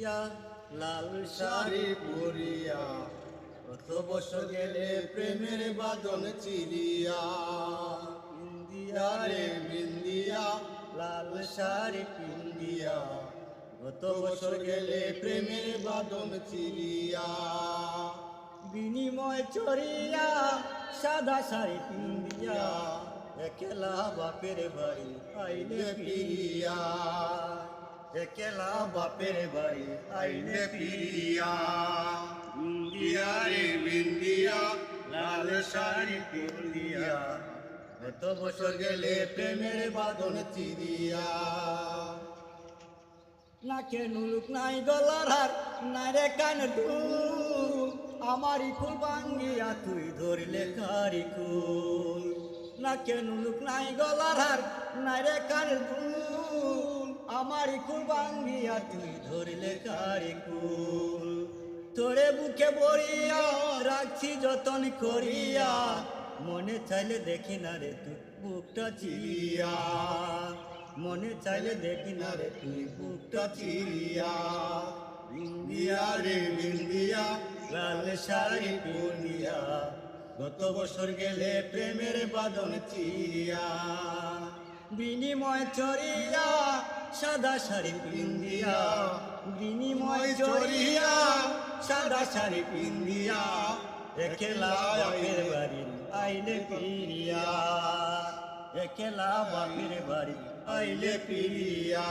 বিন্দিয়া লাল শাড়ি পরিয়া কত বছর গেলে প্রেমের বাঁধন চিরিয়া বিন্দিয়া রে বিন্দিয়া লাল শাড়ি পিন্দিয়া কত বছর গেলে প্রেমের বাঁধন চিরিয়া বিনিময় চরিয়া সাদা শাড়ি পিন্দিয়া একলা বাপের বাড়ি আইলে পিরিয়া একলা বাপের বাড়ি আইলে পিরিয়া বিন্দিয়া রে বিন্দিয়া লাল শাড়ি পিন্দিয়া কত বছর গেলে প্রেমের বাঁধন চিরিয়া নাকে নুলুক নাই গলার হার নাই রে কান আমারি ফুল ভাঙ্গিয়া তুই ধরলে কারি কুল নাকে নুলুক নাই গলার হার নাই রে কান আমারি ফুল ভাঙ্গিয়া তুই ধরলে কারি কুল তোরে বুকে বড়িয়া রাখছি যতন করিয়া মনে চাইলে দেখি না রে তুই বুকটা চিরিয়া মনে চাইলে দেখি না রে তুই বুকটা চিরিয়া বিন্দিয়া রে বিন্দিয়া লাল শাড়ি পিন্দিয়া গত বছর গেলে প্রেমের বাঁধন চিরিয়া বিনিময় চরিয়া সাদা শাড়ি পিন্দিয়া বিনিময় চরিয়া সাদা শাড়ি পিন্দিয়া একলা বাপের বাড়ি আইলে পিরিয়া একলা বাপের বাড়ি আইলে পিরিয়া।